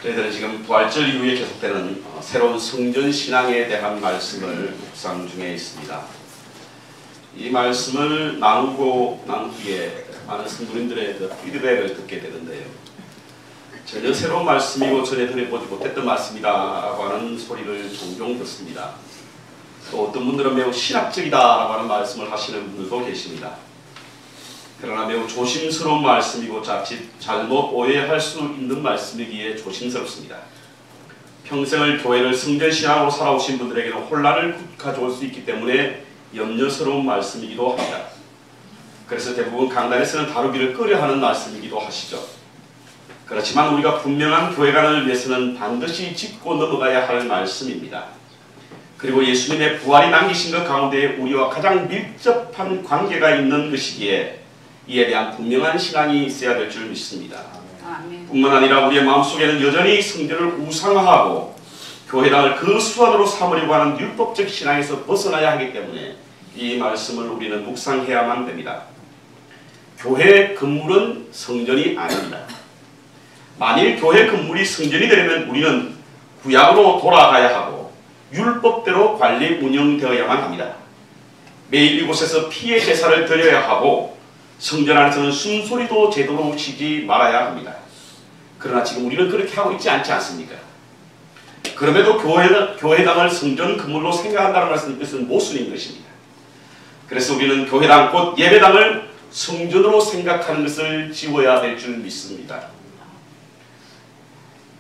저희들은 지금 부활절 이후에 계속되는 새로운 성전 신앙에 대한 말씀을 묵상 중에 있습니다. 이 말씀을 나누고 난 후에 많은 성도님들의 피드백을 듣게 되는데요. 전혀 새로운 말씀이고 전에 들어보지 못했던 말씀이다라고 하는 소리를 종종 듣습니다. 또 어떤 분들은 매우 신학적이다라고 하는 말씀을 하시는 분들도 계십니다. 그러나 매우 조심스러운 말씀이고 자칫 잘못 오해할 수 있는 말씀이기에 조심스럽습니다. 평생을 교회를 성전신앙으로 살아오신 분들에게는 혼란을 가져올 수 있기 때문에 염려스러운 말씀이기도 합니다. 그래서 대부분 강단에서는 다루기를 꺼려하는 말씀이기도 하시죠. 그렇지만 우리가 분명한 교회관을 위해서는 반드시 짚고 넘어가야 할 말씀입니다. 그리고 예수님의 부활이 남기신 것 가운데 우리와 가장 밀접한 관계가 있는 것이기에 이에 대한 분명한 신앙이 있어야 될 줄 믿습니다. 뿐만 아니라 우리의 마음속에는 여전히 성전을 우상화하고 교회당을 그 수단으로 삼으려고 하는 율법적 신앙에서 벗어나야 하기 때문에 이 말씀을 우리는 묵상해야만 됩니다. 교회 건물은 성전이 아닙니다. 만일 교회 건물이 성전이 되려면 우리는 구약으로 돌아가야 하고 율법대로 관리 운영되어야만 합니다. 매일 이곳에서 피의 제사를 드려야 하고 성전 안에서는 숨소리도 제대로 쉬지 말아야 합니다. 그러나 지금 우리는 그렇게 하고 있지 않지 않습니까? 그럼에도 교회당을 성전 건물로 생각한다는 것은 모순인 것입니다. 그래서 우리는 교회당 곧 예배당을 성전으로 생각하는 것을 지워야 될 줄 믿습니다.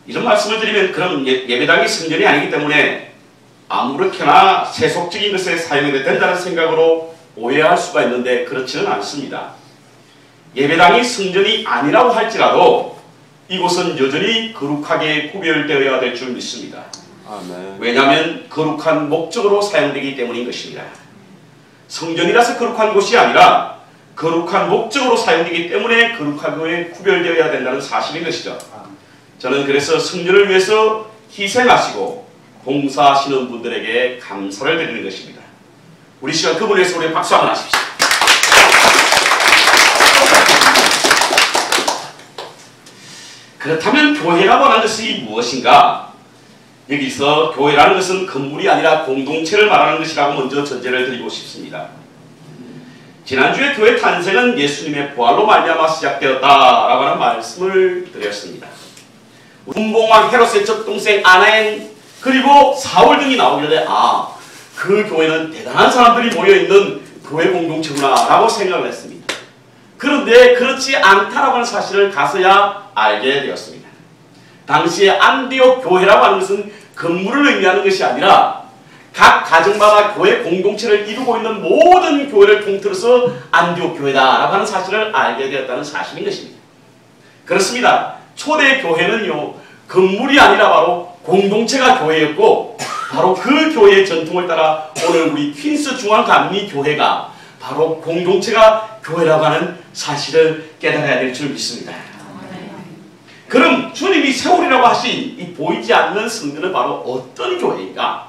이런 말씀을 드리면 그럼 예배당이 성전이 아니기 때문에 아무렇게나 세속적인 것에 사용해도 된다는 생각으로 오해할 수가 있는데 그렇지는 않습니다. 예배당이 성전이 아니라고 할지라도 이곳은 여전히 거룩하게 구별되어야 될 줄 믿습니다. 아멘. 왜냐하면 거룩한 목적으로 사용되기 때문인 것입니다. 성전이라서 거룩한 곳이 아니라 거룩한 목적으로 사용되기 때문에 거룩하게 구별되어야 된다는 사실인 것이죠. 저는 그래서 성전을 위해서 희생하시고 봉사하시는 분들에게 감사를 드리는 것입니다. 우리 시간 그분을 위해서 우리 박수 한번 하십시오. 그렇다면 교회라고 하는 것이 무엇인가? 여기서 교회라는 것은 건물이 아니라 공동체를 말하는 것이라고 먼저 전제를 드리고 싶습니다. 지난주에 교회 탄생은 예수님의 부활로 말미암아 시작되었다라고 하는 말씀을 드렸습니다. 분봉왕 헤롯의 젖동생 아나엔 그리고 사울 등이 나오길래 그 교회는 대단한 사람들이 모여있는 교회 공동체구나 라고 생각을 했습니다. 그런데 그렇지 않다라고 하는 사실을 가서야 알게 되었습니다. 당시에 안디옥 교회라고 하는 것은 건물을 의미하는 것이 아니라 각 가정마다 교회 공동체를 이루고 있는 모든 교회를 통틀어서 안디옥 교회다라고 하는 사실을 알게 되었다는 사실인 것입니다. 그렇습니다. 초대 교회는요, 건물이 아니라 바로 공동체가 교회였고 바로 그 교회의 전통을 따라 오늘 우리 퀸스 중앙감리교회가 바로 공동체가 교회라고 하는 사실을 깨달아야 될 줄 믿습니다. 그럼 주님이 세우리라고 하신 이 보이지 않는 성전은 바로 어떤 교회인가?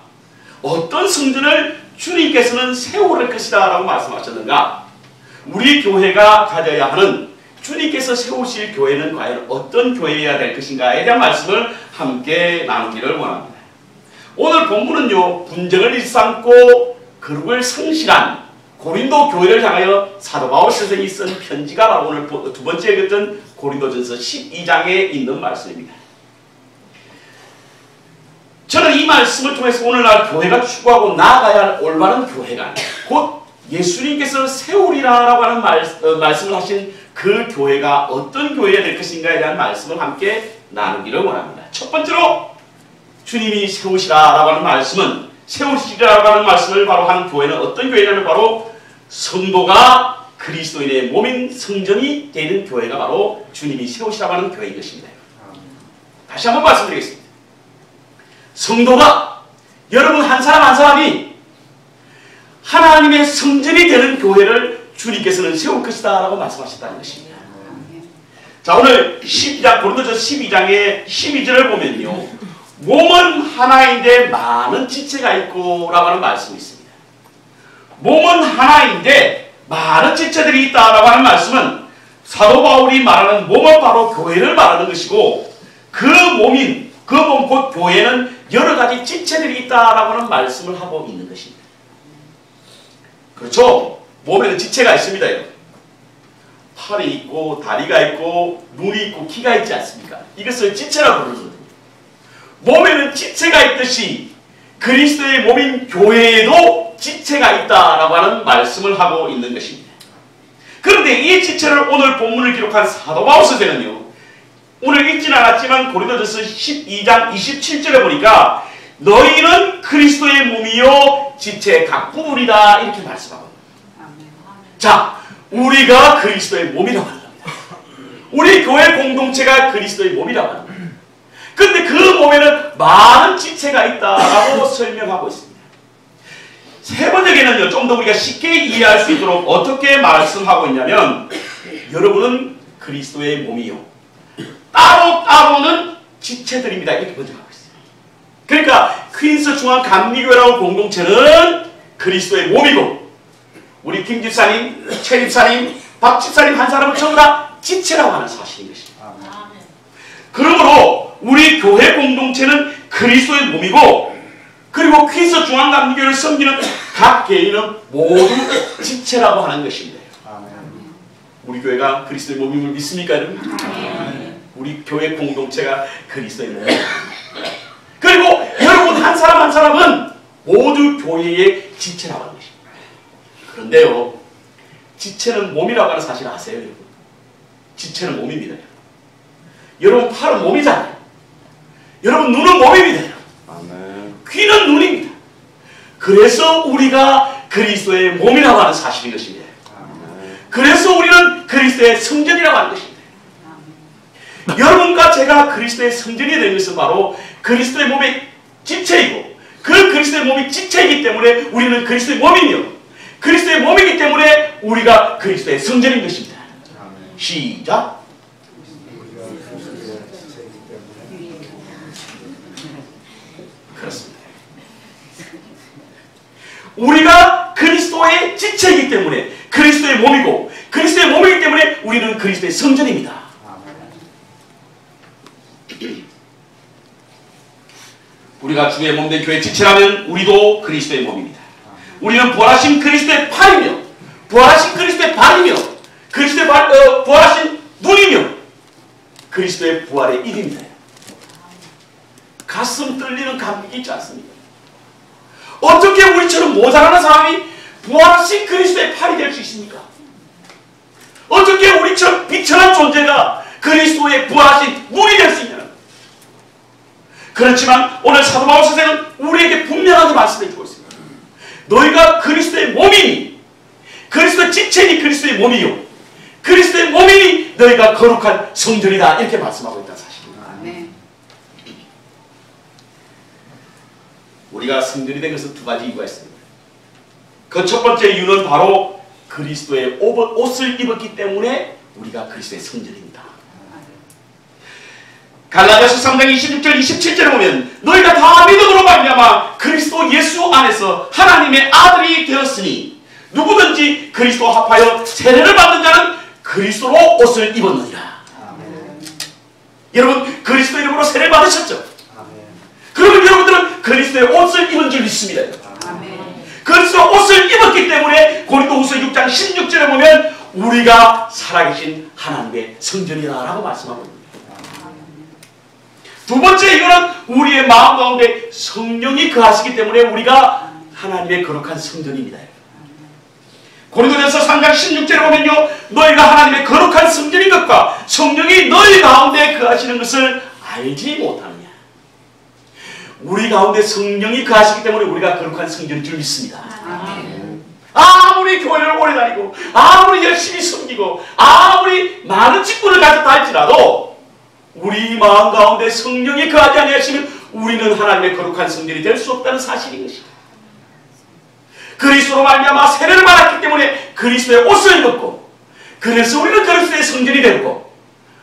어떤 성전을 주님께서는 세우릴 것이다 라고 말씀하셨는가? 우리 교회가 가져야 하는 주님께서 세우실 교회는 과연 어떤 교회여야 될 것인가에 대한 말씀을 함께 나누기를 원합니다. 오늘 본문은요, 분쟁을 일삼고 거룩을 성실한 고린도 교회를 향하여 사도 바울 선생이 쓴 편지가 바로 오늘 두 번째 읽었던 고린도전서 12장에 있는 말씀입니다. 저는 이 말씀을 통해서 오늘날 교회가 추구하고 나아가야 할 올바른 교회가 곧 예수님께서 세우리라라고 하는 말씀을 하신 그 교회가 어떤 교회가 될 것인가에 대한 말씀을 함께 나누기를 원합니다. 첫 번째로 주님이 세우시라라고 하는 말씀은 세우시라라고 하는 말씀을 바로 한 교회는 어떤 교회냐면 바로 성도가 그리스도인의 몸인 성전이 되는 교회가 바로 주님이 세우시라고 하는 교회인 것입니다. 다시 한번 말씀드리겠습니다. 성도가 여러분 한 사람 한 사람이 하나님의 성전이 되는 교회를 주님께서는 세울 것이다 라고 말씀하셨다는 것입니다. 자, 오늘 12장 고린도전서 12장의 12절을 보면요, 몸은 하나인데 많은 지체가 있고 라고 하는 말씀이 있습니다. 몸은 하나인데 많은 지체들이 있다라고 하는 말씀은 사도 바울이 말하는 몸은 바로 교회를 말하는 것이고 그 몸인 그 몸 곧 교회는 여러 가지 지체들이 있다라고 하는 말씀을 하고 있는 것입니다. 그렇죠? 몸에는 지체가 있습니다. 팔이 있고 다리가 있고 눈이 있고 귀가 있지 않습니까? 이것을 지체라고 부르거든요. 몸에는 지체가 있듯이 그리스도의 몸인 교회에도 지체가 있다라고 하는 말씀을 하고 있는 것입니다. 그런데 이 지체를 오늘 본문을 기록한 사도 바울 서생은요, 오늘 읽지는 않았지만 고린도전서 12장 27절에 보니까 너희는 그리스도의 몸이요 지체의 각 부분이다 이렇게 말씀하거든요. 자, 우리가 그리스도의 몸이라고 하는 겁니다. 우리 교회 공동체가 그리스도의 몸이라고 하는 겁니다. 그런데 그 몸에는 많은 지체가 있다라고 설명하고 있습니다. 세 번째에는요, 좀 더 우리가 쉽게 이해할 수 있도록 어떻게 말씀하고 있냐면, 여러분은 그리스도의 몸이요 따로따로는 지체들입니다 이렇게 먼저 하고 있어요. 그러니까 퀸스 중앙 감리교회라고 공동체는 그리스도의 몸이고, 우리 김 집사님, 최 집사님, 박 집사님 한 사람은 전부 다 지체라고 하는 사실인 것입니다. 그러므로 우리 교회 공동체는 그리스도의 몸이고, 그리고 퀸스 중앙 감리교회를 섬기는 각 개인은 모두 지체라고 하는 것입니다. 우리 교회가 그리스도의 몸임을 믿습니까, 여러분? 우리 교회 공동체가 그리스도의 몸입니다. 그리고 여러분 한 사람 한 사람은 모두 교회의 지체라고 하는 것입니다. 그런데요, 지체는 몸이라고 하는 사실 아세요, 여러분? 지체는 몸입니다. 여러분 팔은 몸이잖아요. 여러분 눈은 몸입니다. 귀는 눈입니다. 그래서 우리가 그리스도의 몸이라고 하는 사실인 것입니다. 그래서 우리는 그리스도의 성전이라고 하는 것입니다. 여러분과 제가 그리스도의 성전이 되는 것은 바로 그리스도의 몸의 지체이고, 그 그리스도의 몸이 지체이기 때문에 우리는 그리스도의 몸이며, 그리스도의 몸이기 때문에 우리가 그리스도의 성전인 것입니다. 시작. 그렇습니다. 우리가 그리스도의 지체이기 때문에 그리스도의 몸이고, 그리스도의 몸이기 때문에 우리는 그리스도의 성전입니다. 우리가 주의 몸된 교회 지체라면 우리도 그리스도의 몸입니다. 우리는 부활하신 그리스도의 팔이며, 부활하신 그리스도의 발이며, 그리스도의 부활하신 눈이며, 그리스도의 부활의 입입니다. 가슴 떨리는 감격이 있지 않습니까? 어떻게 우리처럼 모자라는 사람이 부활하신 그리스도의 팔이 될 수 있습니까? 어떻게 우리처럼 비천한 존재가 그리스도의 부활하신 눈이 될 수 있냐는. 그렇지만 오늘 사도 바울 선생은 우리에게 분명하게 말씀해주고 있습니다. 너희가 그리스도의 몸이니, 그리스도의 지체니 그리스도의 몸이요, 그리스도의 몸이니 너희가 거룩한 성전이다 이렇게 말씀하고 있다는 사실입니다. 우리가 성전이 된 것은 두 가지 이유가 있습니다. 그 첫 번째 이유는 바로 그리스도의 옷을 입었기 때문에 우리가 그리스도의 성전입니다. 갈라디아서 3장 26절 27절에 보면 너희가 다 믿음으로 말미암아 그리스도 예수 안에서 하나님의 아들이 되었으니 누구든지 그리스도와 합하여 세례를 받는 자는 그리스도로 옷을 입었느니라. 여러분 그리스도 이름으로 세례를 받으셨죠? 그러면 여러분들은 그리스도의 옷을 입은 줄 믿습니다. 그리스도 옷을 입었기 때문에 고린도후서 6장 16절에 보면 우리가 살아계신 하나님의 성전이라고 말씀하고 있습니다. 두 번째 이거는 우리의 마음 가운데 성령이 거하시기 때문에 우리가 하나님의 거룩한 성전입니다. 고린도전서 3장 16절에 보면요, 너희가 하나님의 거룩한 성전인 것과 성령이 너희 가운데 거하시는 것을 알지 못하느냐. 우리 가운데 성령이 거하시기 때문에 우리가 거룩한 성전인 줄 믿습니다. 아무리 교회를 오래 다니고 아무리 열심히 섬기고 아무리 많은 직분을 가졌다 할지라도 우리 마음 가운데 성령이 거하지 아니하시면 우리는 하나님의 거룩한 성전이 될 수 없다는 사실인 것입니다. 그리스도로 말미암아 세례를 받았기 때문에 그리스도의 옷을 입었고, 그래서 우리는 그리스도의 성전이 되고,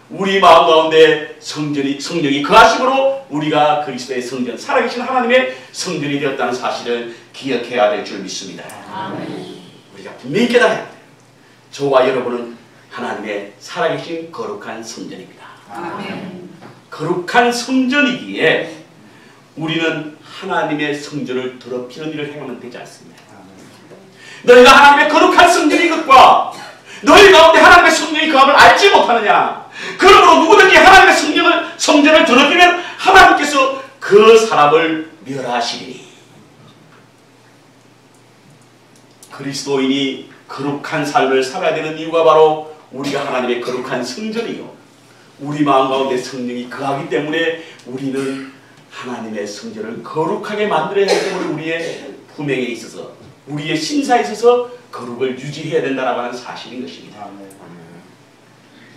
우리 마음 가운데 성령이 거하심으로 우리가 그리스도의 성전, 살아계신 하나님의 성전이 되었다는 사실을 기억해야 될 줄 믿습니다. 우리가 분명히 깨달아야 돼요. 저와 여러분은 하나님의 살아계신 거룩한 성전입니다. 거룩한 성전이기에 우리는 하나님의 성전을 더럽히는 일을 행하면 되지 않습니다. 너희가 하나님의 거룩한 성전인 것과 너희 가운데 하나님의 성령이 거함을 알지 못하느냐. 그러므로 누구든지 하나님의 성전을 더럽히면 하나님께서 그 사람을 멸하시리니. 그리스도인이 거룩한 삶을 살아야 되는 이유가 바로 우리가 하나님의 거룩한 성전이요, 우리 마음 가운데 성령이 거하기 때문에 우리는 하나님의 성전을 거룩하게 만들어야 하기 때문에 우리의 품행에 있어서, 우리의 신사에 있어서 거룩을 유지해야 된다라고 하는 사실인 것입니다.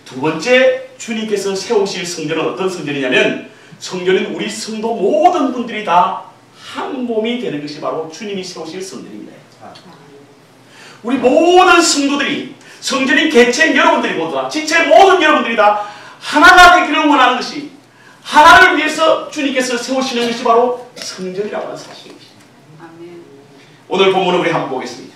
두 번째, 주님께서 세우실 성전은 어떤 성전이냐면, 성전은 우리 성도 모든 분들이 다 한 몸이 되는 것이 바로 주님이 세우실 성전입니다. 우리 모든 성도들이, 성전인 개체인 여러분들이 모두 다, 지체 모든 여러분들이 다 하나가 되기를 원하는 것이, 하나를 위해서 주님께서 세우시는 것이 바로 성전이라고 하는 사실입니다. 오늘 본문을 우리 한번 보겠습니다.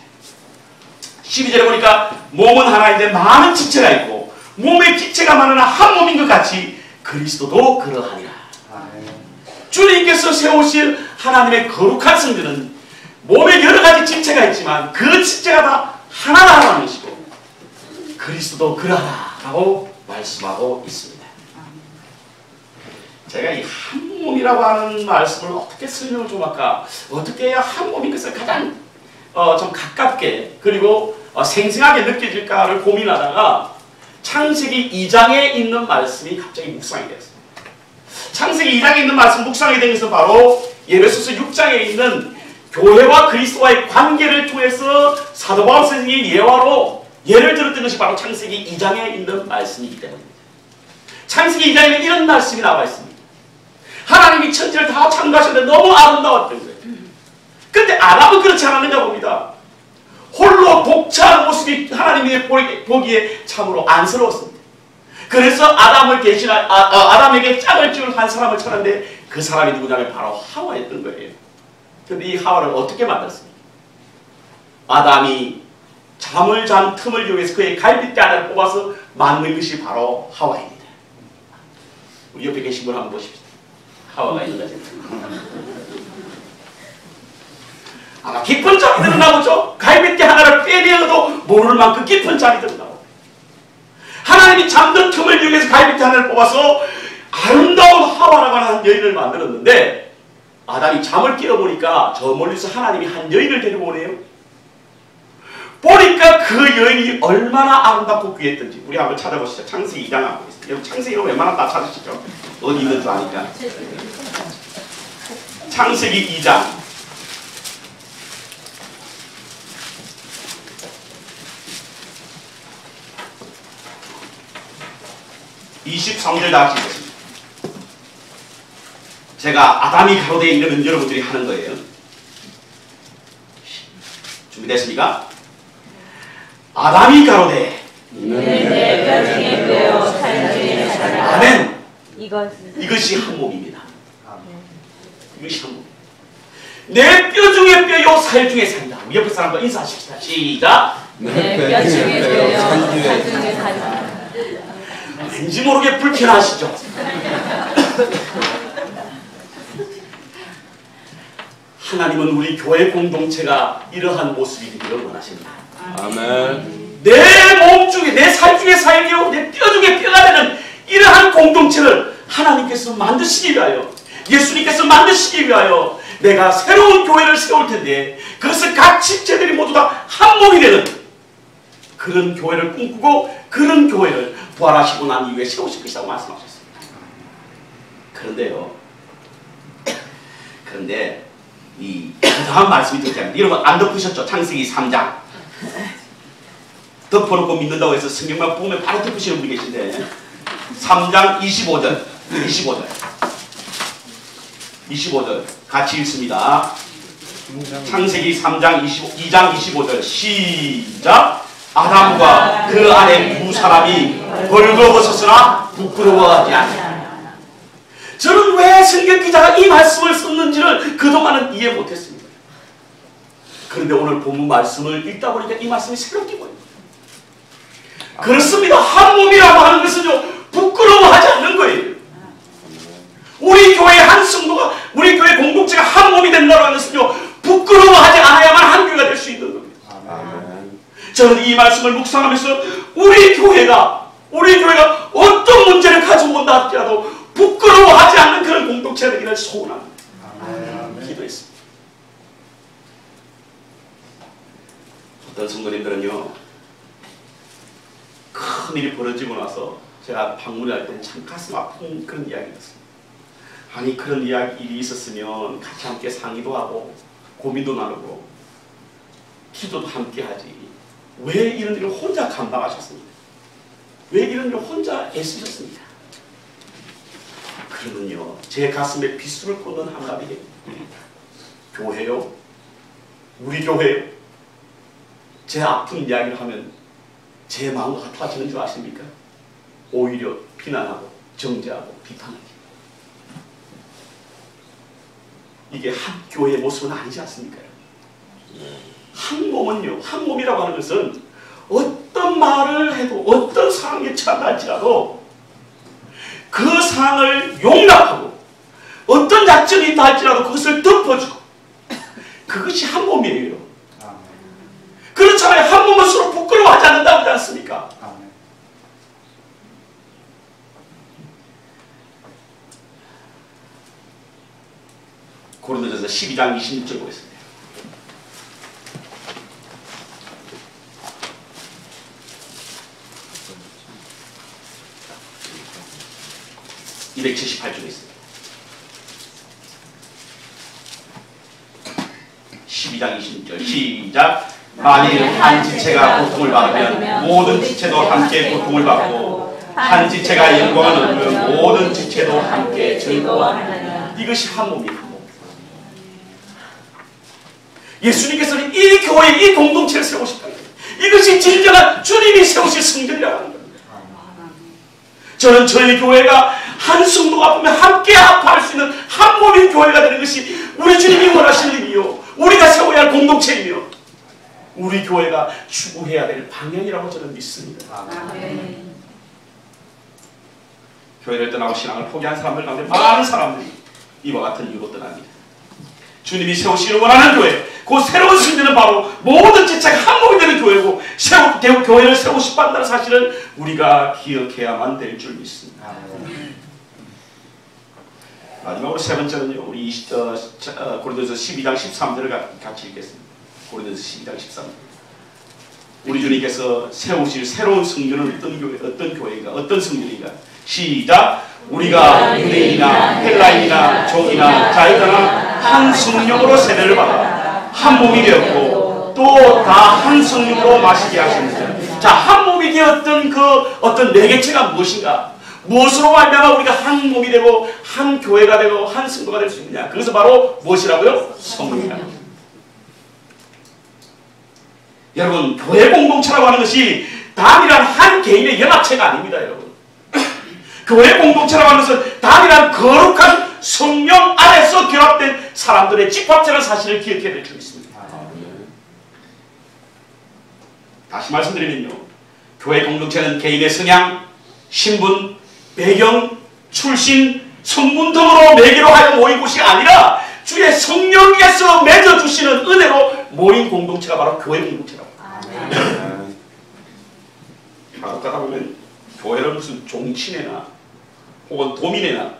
12절에 보니까 몸은 하나인데 많은 지체가 있고 몸의 지체가 많으나 한 몸인 것 같이 그리스도도 그러하니라. 주님께서 세우실 하나님의 거룩한 성전은 몸에 여러 가지 지체가 있지만 그 지체가 다 하나라는 것이고 그리스도도 그러하라고 말씀하고 있습니다. 제가 이 한 몸이라고 하는 말씀을 어떻게 설명을 좀 할까? 어떻게 해야 한 몸인 것을 가장 좀 가깝게 그리고 생생하게 느껴질까를 고민하다가 창세기 2장에 있는 말씀이 갑자기 묵상이 되었습니다. 창세기 2장에 있는 말씀 묵상이 된 것은 바로 에베소서 6장에 있는 교회와 그리스도와의 관계를 통해서 사도 바울 선생이 예를 들었던 것이 바로 창세기 2장에 있는 말씀이기 때문입니다. 창세기 2장에는 이런 말씀이 나와 있습니다. 하나님이 천지를 다 창조하셨는데 너무 아름다웠던 거예요. 그런데 아담은 그렇지 않았는가 봅니다. 홀로 독차하는 모습이 하나님이 보기에 참으로 안쓰러웠습니다. 그래서 아담에게 짝을 지을 한 사람을 찾았는데 그 사람이 누구냐면 바로 하와였던 거예요. 그런데 이 하와를 어떻게 만들었습니까? 아담이 잠을 잔 틈을 이용해서 그의 갈빗대 하나를 뽑아서 만든 것이 바로 하와입니다. 우리 옆에 계신 분 한번 보십시오. 하와가 있는 거죠. 아마 깊은 잠이 드러나 보죠. 갈빗대 하나를 빼내어도 모를 만큼 깊은 잠이 드러나고 하나님이 잠든 틈을 이용해서 갈빗대 하나를 뽑아서 아름다운 하와라고 하는 여인을 만들었는데 아담이 잠을 깨어보니까 저 멀리서 하나님이 한 여인을 데리고 오네요. 보니까 그 여인이 얼마나 아름답고 귀했던지 우리 한번 찾아보시죠. 창세기 2장 한번 보겠습니다. 여러분 창세기로 웬만하면 다 찾으시죠. 어디 있는 줄 아니까. 창세기 2장 23절 다 같이 읽겠습니다. 제가 아담이 가로되 이러면 여러분들이 하는 거예요. 준비됐습니까? 아담이 가로되 아멘. 이것이 한 몸입니다. 이것이 한 몸. 내 뼈 중에 뼈요 살 중에 살이다. 옆에 사람과 인사하십시다. 시작. 내 뼈 중에 뼈요 살 중에 살이다. 왠지 모르게 불편하시죠? 하나님은 우리 교회 공동체가 이러한 모습이 되기를 원하십니다. 아멘. 내 몸 중에 내 살 중에 살이요 내 뼈 중에 뼈가 되는 이러한 공동체를 하나님께서 만드시기 위하여 예수님께서 만드시기 위하여 내가 새로운 교회를 세울 텐데 그것을 각 지체들이 모두 다 한 몸이 되는 그런 교회를 꿈꾸고 그런 교회를 부활하시고 난 이후에 세우실 것이라고 말씀하셨습니다. 그런데 이 다음 말씀이 들어갑니다. 여러분 안 덮으셨죠? 창세기 3장 덮어놓고 믿는다고 해서 성경만 보면 바로 덮으시는 분이 계신데 3장 25절 같이 읽습니다. 창세기 3장 2장 25절 시작. 아담과 그 안에 두 사람이 벌거벗었으나 부끄러워하지 않았다. 저는 왜 성경 기자가 이 말씀을 썼는지를 그동안은 이해 못했습니다. 그런데 오늘 본문 말씀을 읽다 보니까 이 말씀이 새롭게 보입니다. 그렇습니다. 한 몸이라고 하는 것은요 부끄러워하지 않는 거예요. 우리 교회 한 성도가, 우리 교회 공동체가 한 몸이 된다고 하는 것은요, 부끄러워하지 않아야만 한 교회가 될 수 있는 겁니다. 아멘. 저는 이 말씀을 묵상하면서 우리 교회가 어떤 문제를 가지고 온다 할지라도 부끄러워하지 않는 그런 공동체가 되기를 소원합니다. 기도했습니다. 어떤 성도님들은요, 큰 일이 벌어지고 나서 제가 방문할 때는 참 가슴 아픈 그런 이야기였습니다. 아니, 그런 일이 있었으면 같이 함께 상의도 하고 고민도 나누고 기도도 함께 하지, 왜 이런 일을 혼자 감당하셨습니까? 왜 이런 일을 혼자 애쓰셨습니까? 그러면요, 제 가슴에 비수를 꽂는 한마디 얘기입니다. 교회요? 우리 교회요? 제 아픈 이야기를 하면 제 마음과 같아지는 줄 아십니까? 오히려 비난하고 정죄하고 비판하기. 이게 한 교회의 모습은 아니지 않습니까? 한 몸은요, 한 몸이라고 하는 것은 어떤 말을 해도, 어떤 상황에 처한할지라도 그 상황을 용납하고, 어떤 약점이 있다 할지라도 그것을 덮어주고, 그것이 한 몸이에요. 그렇잖아요. 한 몸은 서로 부끄러워하지 않는다고 하지 않습니까? 고린도전서 12장 26절 보겠습니다. (278쪽에) 있습니다. 12장 26절 시작. 만일 한 지체가 고통을 받으면 모든 지체도 함께 고통을 받고, 한 지체가 영광을 얻으면 모든 지체도 함께 즐거워하느니라. 이것이 한 몸입니다. 예수님께서는 이 교회, 이 공동체를 세우셨다. 이것이 진정한 주님이 세우실 성전이라고 하는 겁니다. 저는 저희 교회가 한 성도가 아프면 함께 아파할 수 있는 한 몸인 교회가 되는 것이 우리 주님이 원하시는 일이요, 우리가 세워야 할 공동체이며 우리 교회가 추구해야 될 방향이라고 저는 믿습니다. 교회를 떠나고 신앙을 포기한 사람들 가운데 많은 사람들이 이와 같은 이유로 떠납니다. 주님이 세우시기를 원하는 교회, 그 새로운 성전은 바로 모든 지체가 한 몸이 되는 교회고, 교회를 세우고 한다는 사실을 우리가 기억해야만 될 줄 믿습니다. 마지막으로 세 번째는요, 우리 고린도서 12장 13절을 같이 읽겠습니다. 고린도서 12장 13절. 우리 주님께서 세우실 새로운 성전은 어떤 교회인가, 어떤 성전인가? 시작. 우리가 유대인이나 헬라인이나 종이나 자유자나 한 성령으로 세례를 받아 한 몸이 되었고, 또 다 한 성령으로 마시게 하십니다. 자, 한 몸이 되었던 그 어떤 매개체가 무엇인가? 무엇으로 말미암아 우리가 한 몸이 되고 한 교회가 되고 한 성도가 될 수 있느냐? 그것은 바로 무엇이라고요? 성령이다. 여러분, 교회 공동체라고 하는 것이 단일한 한 개인의 연합체가 아닙니다, 여러분. 교회 공동체라고 하는 것은 단일한 거룩한 성령 안에서 결합된 사람들의 집합체라는 사실을 기억해야 될 줄 믿습니다. 다시 말씀드리면요, 교회 공동체는 개인의 성향, 신분, 배경, 출신, 성분 등으로 매개로 하여 모인 곳이 아니라 주의 성령께서 맺어주시는 은혜로 모인 공동체가 바로 교회 공동체라고. 가끔 가다 보면 교회를 무슨 종친회나 혹은 도민회나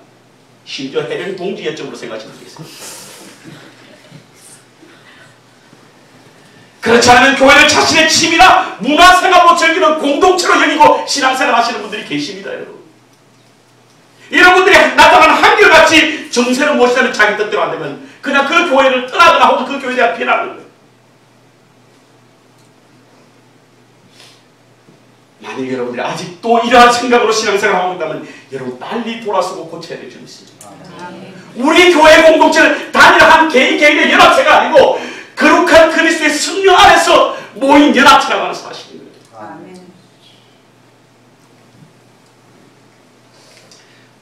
심지어 해병 동지 예정으로 생각하시면 되겠습니다. 그렇지 않으면 교회를 자신의 취미나 문화생활로 즐기는 공동체로 여기고 신앙생활 하시는 분들이 계십니다, 여러분. 이런 분들이 나타나는 한결같이 정세는 무엇이냐면 자기 뜻대로 안 되면 그냥 그 교회를 떠나거나 혹은 그 교회에 대한 비난을 하는 거예요. 만약 여러분들이 아직도 이러한 생각으로 신앙생활을 하고 있다면 여러분 빨리 돌아서고 고쳐야 될 줄 믿습니다. 우리 교회 공동체는 단일한 개인의 연합체가 아니고 거룩한 그리스도의 성령 안에서 모인 연합체라고 하는 사실입니다.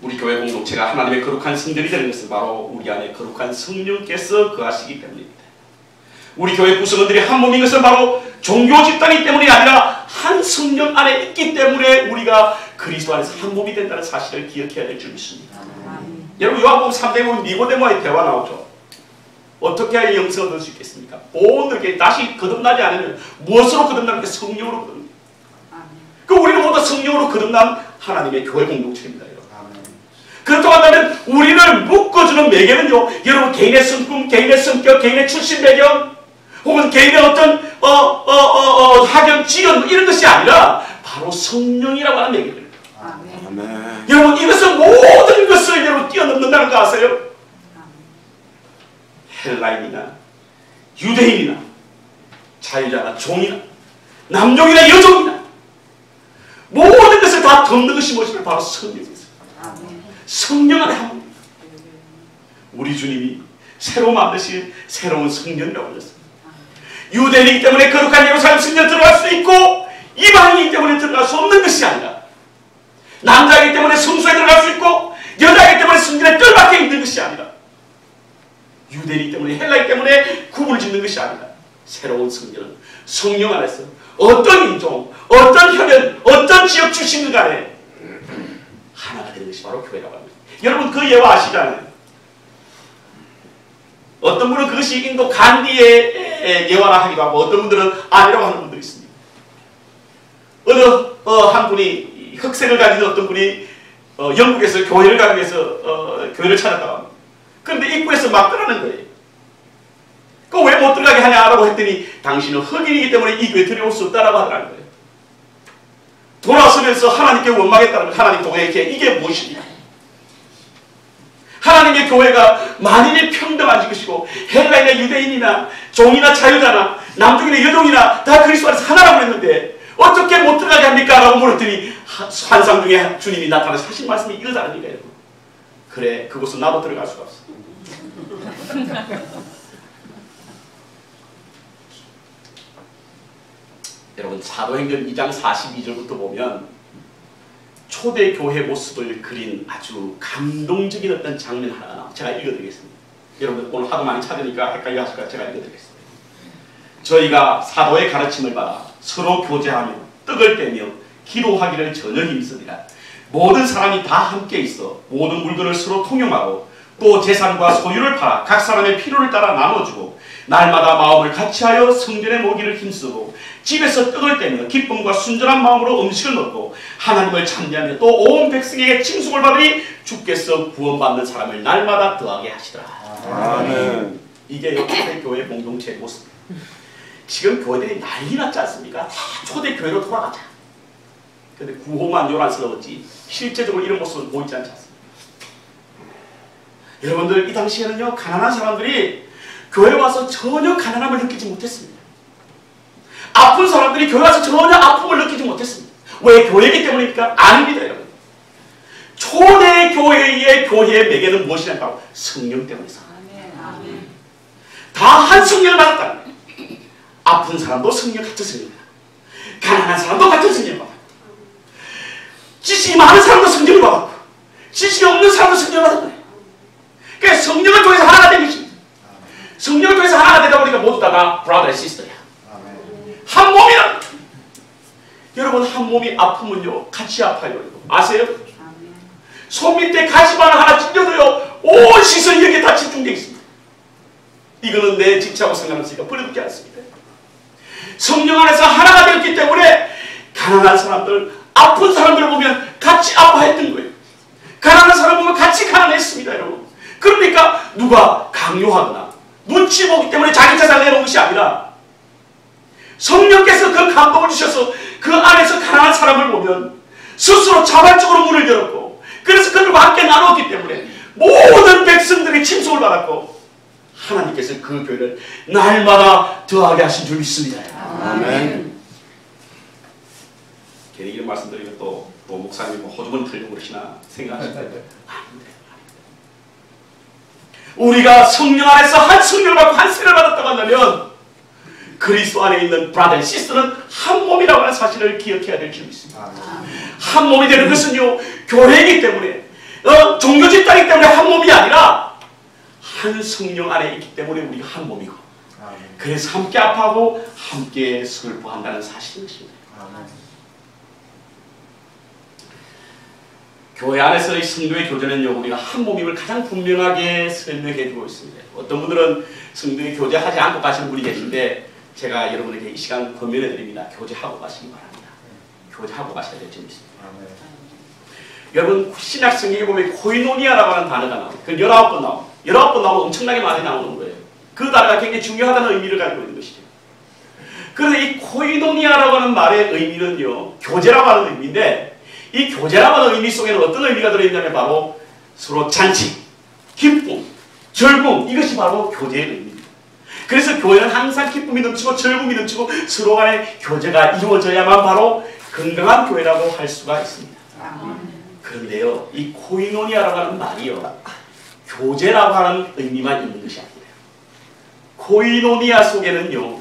우리 교회 공동체가 하나님의 거룩한 성전이 되는 것은 바로 우리 안에 거룩한 성령께서 거하시기 때문입니다. 우리 교회 구성원들이 한 몸인 것은 바로 종교 집단이기 때문이 아니라 한 성령 안에 있기 때문에 우리가 그리스도 안에서 한 몸이 된다는 사실을 기억해야 될 줄 믿습니다. 여러분 요한복음 3장에 보면 니고데모의 대화 나오죠. 어떻게 하여 영생을 얻을 수 있겠습니까? 오늘께 다시 거듭나지 않으면 무엇으로 거듭납니까? 성령으로 거듭납니다. 그 우리는 모두 성령으로 거듭난 하나님의 교회 공동체입니다. 여러분. 그렇다고 한다면 우리를 묶어주는 매개는요, 여러분 개인의 성품, 개인의 성격, 개인의 출신 배경, 혹은 개인의 어떤 학연, 지연 이런 것이 아니라 바로 성령이라고 하는 매개입니다. 아멘. 여러분 이것은 모든 것을 여러분 뛰어넘는다는 거 아세요? 헬라인이나 유대인이나 자유자나 종이나 남종이나 여종이나 모든 것을 다 덮는 것이 무엇이냐? 바로 성령이었어요. 성령 안에 한 분. 우리 주님이 새로 만드신 새로운 성령이라고 하셨습니다. 유대인이기 때문에 거룩한 예루살렘 성전 들어갈 수 있고 이방인이기 때문에 들어갈 수 없는 것이 아니라 남자이기 때문에 성소에 들어갈 수 있고 여자이기 때문에 성전에 뜰밖에 있는 것이 아니라 유대인이기 때문에 헬라이기 때문에 구분을 짓는 것이 아니라 새로운 성전은 성령 안에서 어떤 인종, 어떤 혈연, 어떤 지역 출신들 간에 하나가 되는 것이 바로 교회라고 합니다. 여러분 그 예화 아시잖아요. 어떤 분은 그것이 인도 간디의 예화라 하기도 하고 어떤 분들은 아니라고 하는 분들이 있습니다. 어느 한 분이 흑색을 가진 어떤 분이 영국에서 교회를 가기 위해서 교회를 찾았다고 합니다. 그런데 입구에서 막 들어가는 거예요. 그 왜 못 들어가게 하냐라고 했더니 당신은 흑인이기 때문에 이 교회에 들어올 수 없다라고 하더라는 거예요. 돌아서면서 하나님께 원망했다는 거예요. 하나님 교회에게 이게 무엇입니까? 하나님의 교회가 만인의 평등한 것이고 헬라인이나 유대인이나 종이나 자유자나 남종이나 여종이나 다 그리스도 안에서 하나라고 했는데 어떻게 못 들어가게 합니까? 라고 물었더니 환상 중에 주님이 나타나서 하신 말씀이 이러다는 거예요. 그래 그곳은 나도 들어갈 수가 없어. 여러분 사도행전 2장 42절부터 보면 초대교회 모습을 그린 아주 감동적인 어떤 장면 하나 나와요. 제가 읽어드리겠습니다. 여러분 오늘 하도 많이 찾으니까 헷갈려 하실까 제가 읽어드리겠습니다. 저희가 사도의 가르침을 받아 서로 교제하며 떡을 떼며 기도하기를 전혀 힘쓰리라. 모든 사람이 다 함께 있어 모든 물건을 서로 통용하고 또 재산과 소유를 팔아 각 사람의 필요를 따라 나눠주고 날마다 마음을 같이하여 성전에 모기를 힘쓰고 집에서 떡을 떼며 기쁨과 순전한 마음으로 음식을 먹고 하나님을 찬미하며 또 온 백성에게 칭송을 받으니 주께서 구원받는 사람을 날마다 더하게 하시더라. 아멘. 이게 초대교회 공동체의 모습입니다. 지금 교회들이 난리 났지 않습니까? 다 초대교회로 돌아가자. 그런데 구호만 요란스러웠지 실제적으로 이런 모습은 보이지 않지 않습니까? 여러분들 이 당시에는요 가난한 사람들이 교회 와서 전혀 가난함을 느끼지 못했습니다. 아픈 사람들이 교회 와서 전혀 아픔을 느끼지 못했습니다. 왜? 교회이기 때문입니까? 아닙니다 여러분. 초대 교회의 교회의 매개는 무엇이냐? 바로 성령 때문이다. 다 한 성령을 받았다. 아픈 사람도 성령 같은 성령이다. 가난한 사람도 같은 성령을 받았다. 지식이 많은 사람도 성령을 받았고 지식이 없는 사람도 성령을 받았다. 그러니까 성령을 통해서 하나가 되는 것입니다. 성령을 통해서 하나가 되다 보니까 모두 다 brother and sister야. 한 몸이라. 여러분 한 몸이 아프면요 같이 아파요. 아세요? 손 밑에 가시만 하나 찔려도요 온 시선이 여기에 다 집중되어 있습니다. 이거는 내 집차고 생각하니까 버려두지 않습니다. 성령 안에서 하나가 되었기 때문에 가난한 사람들, 아픈 사람들을 보면 같이 아파했던 거예요. 가난한 사람 보면 같이 가난했습니다 여러분. 그러니까 누가 강요하거나 눈치 보기 때문에 자기 재산을 내놓은 것이 아니라 성령께서 그 감동을 주셔서 그 안에서 가난한 사람을 보면 스스로 자발적으로 문을 열었고 그래서 그들과 함께 나눴기 때문에 모든 백성들이 칭송을 받았고 하나님께서 그 교회를 날마다 더하게 하신 줄 믿습니다. 아멘. 괜히 이런 말씀드리면 또 목사님이 뭐 호주머니 털려고 그러시나 생각하실 텐데 우리가 성령 안에서 한 성령을 받고 한 세를 받았다고 한다면 그리스도 안에 있는 브라더 앤 시스터는 한 몸이라고 하는 사실을 기억해야 될 줄 믿습니다. 한 몸이 되는 것은요 교회이기 때문에 종교 집단이기 때문에 한 몸이 아니라 한 성령 안에 있기 때문에 우리가 한 몸이고 그래서 함께 아파하고 함께 슬퍼한다는 사실인 것입니다. 교회 안에서의 성도의 교제는요, 우리가 한 몸임을 가장 분명하게 설명해 주고 있습니다. 어떤 분들은 성도의 교제하지 않고 가시는 분이 계신데 제가 여러분에게 이 시간 권면해 드립니다. 교제하고 가시기 바랍니다. 교제하고 가셔야 될 점이 있습니다. 여러분 신약 성경에 보면 코이노니아라고 하는 단어가 나와요. 그 19번 나옵니다. 19번 나오면 엄청나게 많이 나오는 거예요. 그 단어가 굉장히 중요하다는 의미를 가지고 있는 것이죠. 그런데 이 코이노니아라고 하는 말의 의미는요, 교제라고 하는 의미인데 이 교제라고 하는 의미 속에는 어떤 의미가 들어있냐면 바로 서로 잔치, 기쁨, 즐거움, 이것이 바로 교제의 의미입니다. 그래서 교회는 항상 기쁨이 넘치고 즐거움이 넘치고 서로 간의 교제가 이루어져야만 바로 건강한 교회라고 할 수가 있습니다. 그런데요, 이 코이노니아라고 하는 말이요, 교제라고 하는 의미만 있는 것이 아닙니다. 코이노니아 속에는요,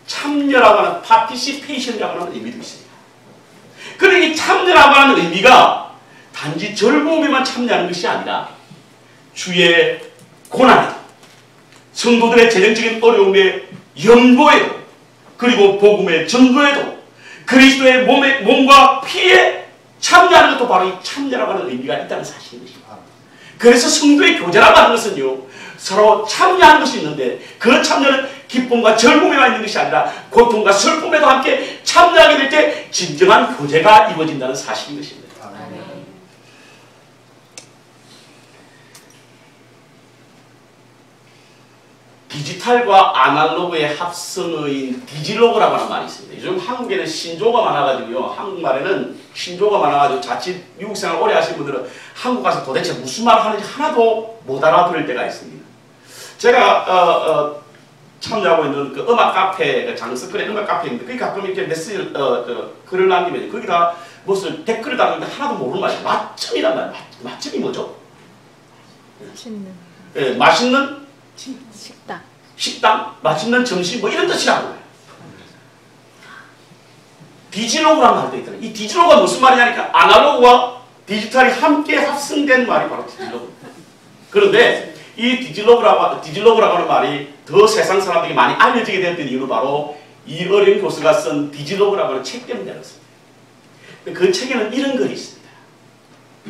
참여라고 하는 participation이라고 하는 의미도 있습니다. 그런데 이 참여라고 하는 의미가 단지 즐거움에만 참여하는 것이 아니라 주의 고난에도, 성도들의 재정적인 어려움의 연보에도, 그리고 복음의 전도에도 그리스도의 몸과 피에 참여하는 것도 바로 이 참여라고 하는 의미가 있다는 사실인 것입니다. 그래서 성도의 교제라고 하는 것은요, 서로 참여하는 것이 있는데 그 참여는 기쁨과 즐거움에만 있는 것이 아니라 고통과 슬픔에도 함께 참여하게 될 때 진정한 교제가 이루어진다는 사실인 것입니다. 디지털과 아날로그의 합성어인 디지로그라고 하는 말이 있습니다. 요즘 한국에는 신조어가 많아가지고요. 한국말에는 신조어가 많아가지고 자칫 미국 생활 오래 하신 분들은 한국 가서 도대체 무슨 말을 하는지 하나도 못 알아들을 때가 있습니다. 제가 참여하고 있는 그 음악 카페, 장석근의 음악 카페인데 거기 가끔 이렇게 메시지 글을 남기면 거기다 무슨 댓글을 달는데 하나도 모르는 말이에요. 맛점이란 말이에요. 맛점이 뭐죠? 맛있는. 예, 맛있는 식당. 식당, 맛있는 점심 뭐 이런 뜻이라고 해요. 디지로그라는 말도 있더라고요. 이 디지로그가 무슨 말이냐니까 아날로그와 디지털이 함께 합성된 말이 바로 디지로그. 그런데 이 디지로그라고 하는 말이 더 세상 사람들에게 많이 알려지게 되었던 이유는 바로 이어린 교수가 쓴 디지로그라고 하는 책 때문에 알았습니다. 그 책에는 이런 글이 있습니다.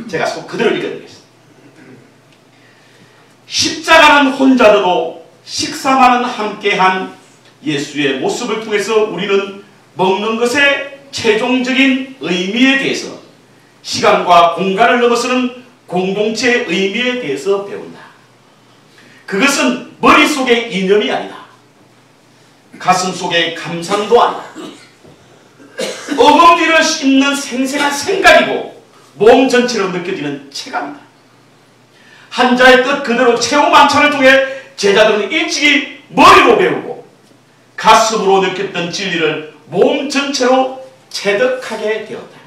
제가 그대로 읽어드리겠습니다. 십자가는 혼자더도 식사만은 함께한 예수의 모습을 통해서 우리는 먹는 것의 최종적인 의미에 대해서, 시간과 공간을 넘어서는 공동체의 의미에 대해서 배운다. 그것은 머릿속의 이념이 아니다. 가슴 속의 감상도 아니다. 어금니를 씹는 생생한 생각이고 몸 전체로 느껴지는 체감이다. 한자의 뜻 그대로 체험 만찬을 통해 제자들은 일찍이 머리로 배우고 가슴으로 느꼈던 진리를 몸 전체로 체득하게 되었다.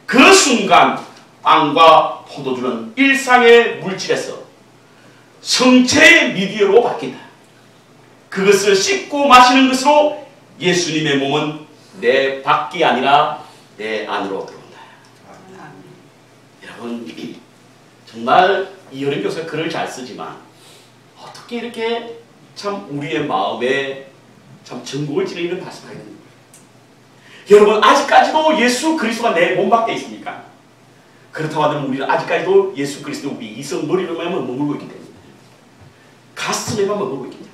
그 순간 빵과 포도주는 일상의 물질에서 성체의 미디어로 바뀐다. 그것을 씹고 마시는 것으로 예수님의 몸은 내 밖이 아니라 내 안으로 들어온다. 여러분, 정말 이어린 교수가 글을 잘 쓰지만 어떻게 이렇게 참 우리의 마음에 참 전곡을 찌르는 말씀하게 됩니까? 여러분, 아직까지도 예수 그리스도가 내 몸 밖에 있습니까? 그렇다고 하면 우리는 아직까지도 예수 그리스도 우리 이성 머리로만 머물고 있기 때문에, 가슴에만 머물고 있기 때문에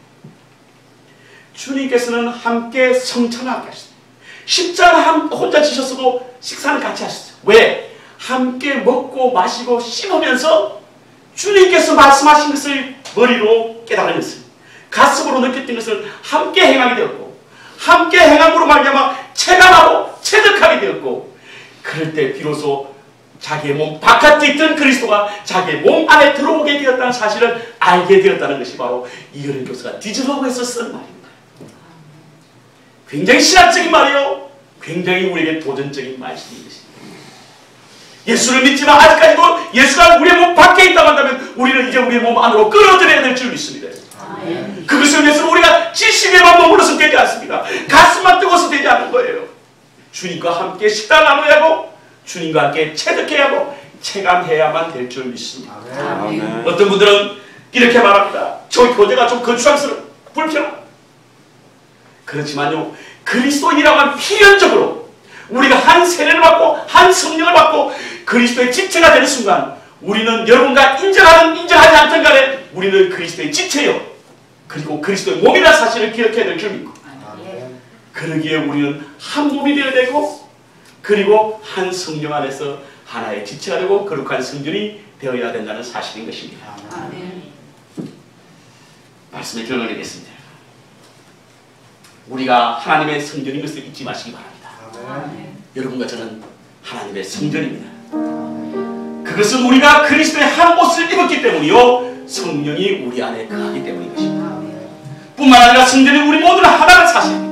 주님께서는 함께 성찬을 함께 하셨어요. 십자가 혼자 지셨어도 식사는 같이 하셨어요. 왜? 함께 먹고 마시고 씹으면서 주님께서 말씀하신 것을 머리로 깨달으면서 가슴으로 느꼈던 것을 함께 행하게 되었고, 함께 행함으로 말미암아 체감하고 체득하게 되었고, 그럴 때 비로소 자기의 몸 바깥에 있던 그리스도가 자기의 몸 안에 들어오게 되었다는 사실을 알게 되었다는 것이 바로 이어린 교수가 디지로그에서 쓴 말입니다. 굉장히 신학적인 말이에요. 굉장히 우리에게 도전적인 말씀인 것입니다. 예수를 믿지만 아직까지도 예수가 우리의 몸 밖에 있다고 한다면 우리는 이제 우리의 몸 안으로 끌어들여야 될 줄 믿습니다. 그것을 위해서는 우리가 지식에만 머물러서 되지 않습니다. 가슴만 뜨거워서 되지 않는 거예요. 주님과 함께 식사를 나눠야 하고 주님과 함께 체득해야 하고 체감해야만 될 줄 믿습니다. 아멘. 어떤 분들은 이렇게 말합니다. 저 교제가 좀 거추장스러워, 불편하다. 그렇지만요, 그리스도인이라고 하면 필연적으로 우리가 한 세례를 받고 한 성령을 받고 그리스도의 지체가 되는 순간 우리는 여러분과 인정하든 인정하지 않든 간에 우리는 그리스도의 지체요 그리고 그리스도의 몸이라는 사실을 기억해야 될 줄 믿고 그러기에 우리는 한 몸이 되어야 되고 그리고 한 성령 안에서 하나의 지체가 되고 거룩한 성전이 되어야 된다는 사실인 것입니다. 말씀의 결론을 내겠습니다. 우리가 하나님의 성전인 것을 잊지 마시기 바랍니다. 여러분과 저는 하나님의 성전입니다. 그것은 우리가 그리스도의 한 옷을 입었기 때문이요 성령이 우리 안에 거하기 때문인 것입니다. 뿐만 아니라 성전이 우리 모두는 하나라는 사실입니다.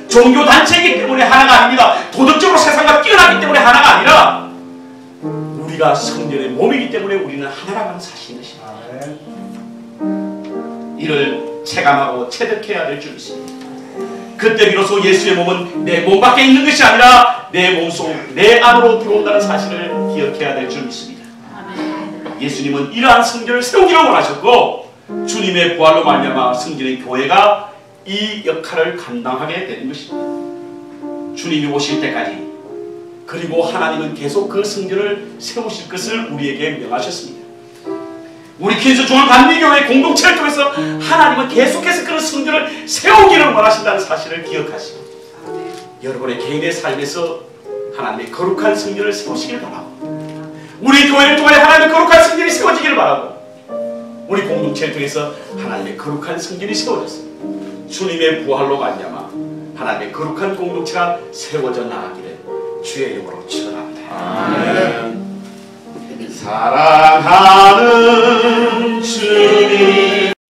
종교단체이기 때문에 하나가 아닙니다. 도덕적으로 세상과 뛰어나기 때문에 하나가 아니라 우리가 성전의 몸이기 때문에 우리는 하나라는 사실인 것입니다. 이를 체감하고 체득해야 될 줄 믿습니다. 그때 비로소 예수의 몸은 내 몸 밖에 있는 것이 아니라 내 몸속 내 안으로 들어온다는 사실을 기억해야 될 줄 믿습니다. 예수님은 이러한 성전을 세우기를 원하셨고 주님의 부활로 말미암아 성전의 교회가 이 역할을 감당하게 되는 것입니다. 주님이 오실 때까지 그리고 하나님은 계속 그 성전을 세우실 것을 우리에게 명하셨습니다. 우리 퀸즈 존 감리교회 공동체를 통해서 하나님은 계속해서 그런 성전을 세우기를 원하신다는 사실을 기억하시고 여러분의 개인의 삶에서 하나님의 거룩한 성전을 세우시길 바라고 우리 교회를 통해 하나님의 거룩한 성전이 세워지기를 바라고 우리 공동체를 통해서 하나님의 거룩한 성전이 세워졌습니다. 주님의 부활로 말미암아 하나님의 거룩한 공동체가 세워져 나가기를 주의 이름으로 축원합니다. 아멘. 사랑하는 주님